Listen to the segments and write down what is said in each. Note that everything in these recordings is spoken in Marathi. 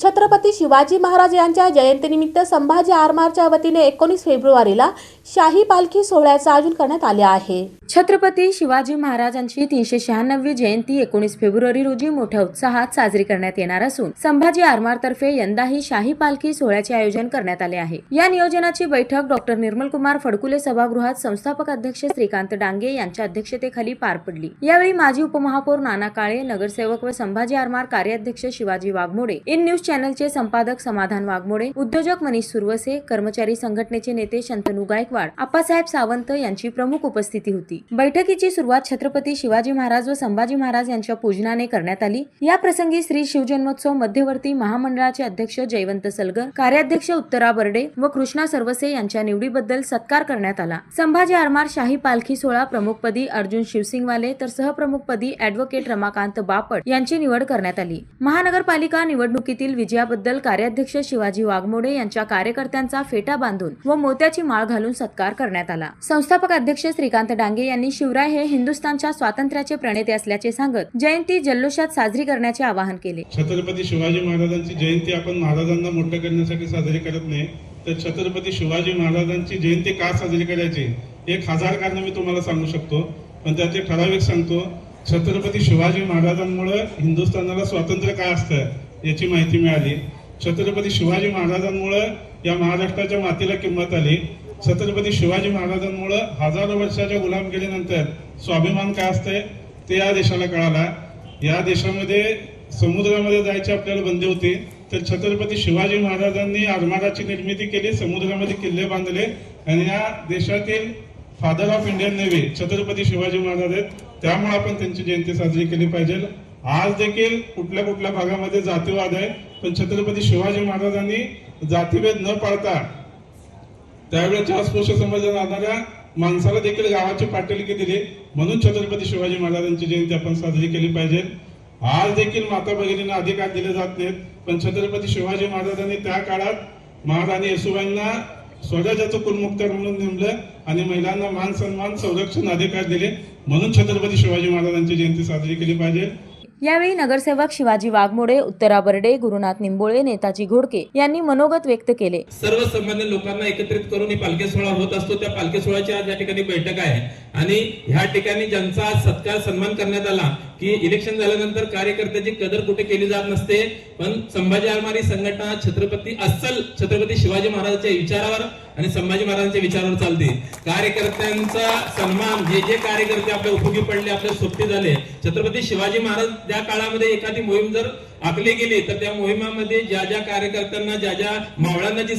छत्रपती शिवाजी महाराज यांच्या जयंतीनिमित्त संभाजी आरमारच्या वतीने 19 फेब्रुवारीला शाही पालखी सोहळ्याचे आयोजन करण्यात आले आहे। छत्रपती शिवाजी महाराजांची 396वी जयंती 19 फेब्रुवारी रोजी मोठ्या उत्साहात साजरी करण्यात येणार असून संभाजी आरमारतर्फे यंदाही शाही पालखी सोहळ्याचे आयोजन करण्यात आले आहे। या नियोजनाची बैठक डॉक्टर निर्मलकुमार फडकुले सभागृहात संस्थापक अध्यक्ष श्रीकांत डांगे यांच्या अध्यक्षतेखाली पार पडली। यावेळी माजी उपमहापौर नाना काळे, नगरसेवक व संभाजी आरमार कार्याध्यक्ष शिवाजी वाघमोडे, इन न्यूज चॅनलचे संपादक समाधान वाघमोडे, उद्योजक मनीष सुरवसे, कर्मचारी संघटनेचे नेते शंतनू गायकवाड, आप्पासाहेब सावंत यांची प्रमुख उपस्थिती होती। बैठकीची सुरुवात छत्रपती शिवाजी महाराज व संभाजी महाराज यांच्या पूजनाने करण्यात आली। या प्रसंगी श्री शिवजन्मोत्सव मध्यवर्ती महामंडळाचे अध्यक्ष जयवंत सलगर, कार्याध्यक्ष उत्तरा बर्डे व कृष्णा सर्वसे यांच्या निवडीबद्दल सत्कार करण्यात आला। संभाजी आरमार शाही पालखी सोहळा प्रमुखपदी अर्जुन शिवसिंगवाले तर सहप्रमुखपदी ॲडव्होकेट रमाकांत बापट यांची निवड करण्यात आली। महानगरपालिका निवडणुकीतील विजयाबद्दल कार्याध्यक्ष शिवाजी वाघमोडे यांच्या कार्यकर्त्यांचा फेटा बांधून व मोत्याची माळ घालून सत्कार करण्यात आला। संस्थापक अध्यक्ष श्रीकांत डांगे यांनी शिवराय हे हिंदुस्थानच्या स्वातंत्र्याचे प्रणेते असल्याचे सांगत जयंती जल्लोषात साजरी करण्याचे आवाहन केले। छत्रपती शिवाजी महाराजांची जयंती आपण महाराजांना मोठं करण्यासाठी साजरी करत नाही, तर छत्रपती शिवाजी महाराजांची जयंती का साजरी करायची 1000 कारण मी तुम्हाला सांगू शकतो, पण त्याचे ठराविक सांगतो। छत्रपती शिवाजी महाराजांमुळे हिंदुस्थानाला स्वातंत्र्य काय असतं याची माहिती मिळाली। छत्रपती शिवाजी महाराजांमुळे या महाराष्ट्राच्या मातीला किंमत आली। छत्रपती शिवाजी महाराजांमुळे हजारो वर्षाच्या गुलामगिरीनंतर स्वाभिमान काय असते ते या देशाला कळाला। या देशामध्ये समुद्रामध्ये जायची आपल्याला बंदी होती, तर छत्रपती शिवाजी महाराजांनी आरमाराची निर्मिती केली, समुद्रामध्ये किल्ले बांधले आणि या देशातील father of Indian navy Chhatrapati Shivaji Maharaj आहेत। त्यामुळे आपण त्यांची जयंती साजरी केली पाहिजे। आज देखील कुठल्या भागामध्ये जातीवाद आहे, पण छत्रपती शिवाजी महाराजांनी जातीभेद न पाळता त्यावेळेच्या अस्पृश्य समजल्या जाणाऱ्या माणसाला देखील गावाची पाठीलकी दिली, म्हणून छत्रपती शिवाजी महाराजांची जयंती आपण साजरी केली पाहिजे। आज देखील माता भगिनींना अधिकार दिले जात नाहीत, पण छत्रपती शिवाजी महाराजांनी त्या काळात महाराणी येसुबाईंना स्वराज्याचं कुलमुखत्यार म्हणून नेमलं आणि महिलांना मान सन्मान संरक्षण अधिकार दिले, म्हणून छत्रपती शिवाजी महाराजांची जयंती साजरी केली पाहिजे। यावेळी नगरसेवक शिवाजी वाघमोडे, उत्तरा बर्डे, गुरुनाथ निंबोळे, नेताजी घोडके यांनी मनोगत व्यक्त केले। सर्वसामान्य लोकांना एकत्रित करून ही पालखी सोहळा होत असतो। त्या पालखी सोहळ्याची आज या ठिकाणी बैठक आहे आणि ह्या ठिकाणी ज्यांचा सत्कार सन्मान करण्यात आला की इलेक्शन झाल्यानंतर कार्यकर्त्याची कदर कुठे केली जात नसते, पण संभाजी आरमारी संघटना छत्रपती शिवाजी महाराजांच्या विचारावर आणि संभाजी महाराजांच्या विचारावर चालते। कार्यकर्त्यांचा सन्मान, जे कार्यकर्ते आपल्या उपयोगी पडले, आपल्या सोबती झाले, छत्रपती शिवाजी महाराज त्या काळामध्ये एखादी मोहीम जर आखली गेली तर त्या मोहिमामध्ये ज्या कार्यकर्त्यांना ज्या मावळ्यांना जी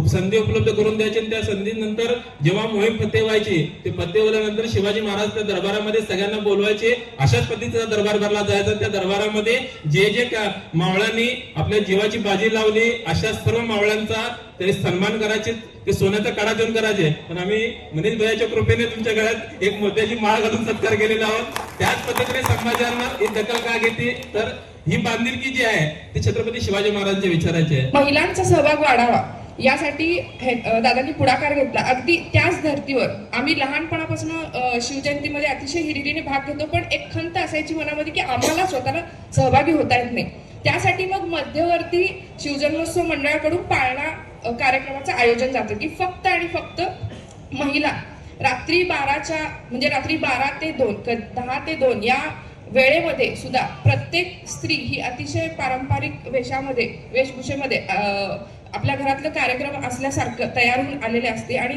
संधी उपलब्ध करून द्यायची, त्या संधीनंतर जेव्हा मोहीम फत्ते व्हायची, ते फत्ते होल्यानंतर शिवाजी महाराज त्या दरबारामध्ये सगळ्यांना बोलवायचे। अशाच पद्धतीचा दरबार भरला जायचा। त्या दरबारामध्ये जे मावळ्यांनी आपल्या जीवाची बाजी लावली अशा सर्व मावळ्यांचा तरी सन्मान करायचे, ते सोन्याचा कडा देऊन करायचे। पण आम्ही मनीष भैयाच्या कृपेने तुमच्या गळ्यात एक मोत्याची माळ घालून सत्कार केलेला आहोत। त्याच पद्धतीने संभाजी आरमार ही दखल का घेते, तर ही बांधिलकी जी आहे ती छत्रपती शिवाजी महाराजांच्या विचाराची आहे। महिलांचा सहभाग वाढावा यासाठी दादांनी पुढाकार घेतला। अगदी त्याच धर्तीवर आम्ही लहानपणापासून शिवजयंतीमध्ये अतिशय हिरिरीने भाग घेतो, पण एक खंत असायची मनामध्ये की आम्हाला स्वतःला सहभागी होता येत नाही। त्यासाठी मग मध्यवर्ती शिवजन्मोत्सव मंडळाकडून पाळणा कार्यक्रमाचं आयोजन जातं की फक्त आणि फक्त महिला रात्री 12 ते 2, 10 ते 2 या वेळेमध्ये सुद्धा प्रत्येक स्त्री ही अतिशय पारंपरिक वेशभूषेमध्ये आपल्या घरातलं कार्यक्रम असल्यासारखं तयार होऊन आलेले असते आणि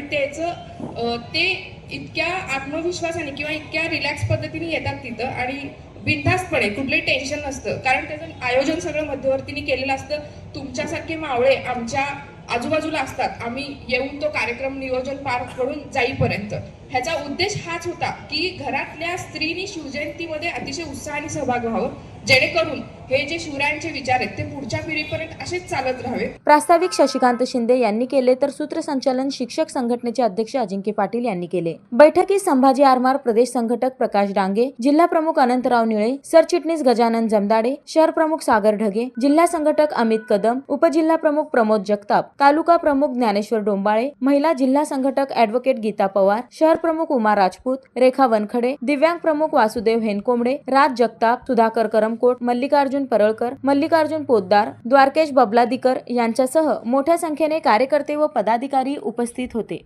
ते इतक्या आत्मविश्वासाने किंवा इतक्या रिलॅक्स पद्धतीने येतात तिथं आणि बिनधास्तपणे, कुठलंही टेन्शन नसतं, कारण त्याचं आयोजन सगळं मध्यवर्तीने केलेलं असतं। तुमच्यासारखे मावळे आमच्या आजूबाजूला असतात, आम्ही येऊन तो कार्यक्रम नियोजन पार पडून जाईपर्यंत। ह्याचा उद्देश हाच होता की घरातल्या स्त्रीनी शिवजयंतीमध्ये अतिशय उत्साहाने सहभाग व्हावं, जेणेकरून हे जे शिवरायांचे विचार आहेत ते पुढच्या पिढीपर्यंत असेच चालत राहावेत। प्रास्ताविक शशिकांत शिंदे यांनी केले तर सूत्रसंचालन शिक्षक संघटनेचे अध्यक्ष अजिंक्य पाटील यांनी केले। बैठकीत संभाजी आरमार प्रदेश संघटक प्रकाश डांगे, जिल्हा प्रमुख अनंतराव निळे, सरचिटणीस गजानन जमदाडे, शहर प्रमुख सागर ढगे, जिल्हा संघटक अमित कदम, उपजिल्हा प्रमुख प्रमोद जगताप, तालुका प्रमुख ज्ञानेश्वर डोंबाळे, महिला जिल्हा संघटक ॲडव्होकेट गीता पवार, शहर प्रमुख उमा राजपूत, रेखा वनखडे, दिव्यांग प्रमुख वासुदेव हेनकोंबडे, राज जगताप, सुधाकर करमकोट, मल्लिकार्जुन मल्लिकार्जुन परळकर, मल्लिकार्जुन पोद्दार, द्वारकेश बबलादीकर यांच्यासह मोठ्या संख्येने कार्यकर्ते व पदाधिकारी उपस्थित होते.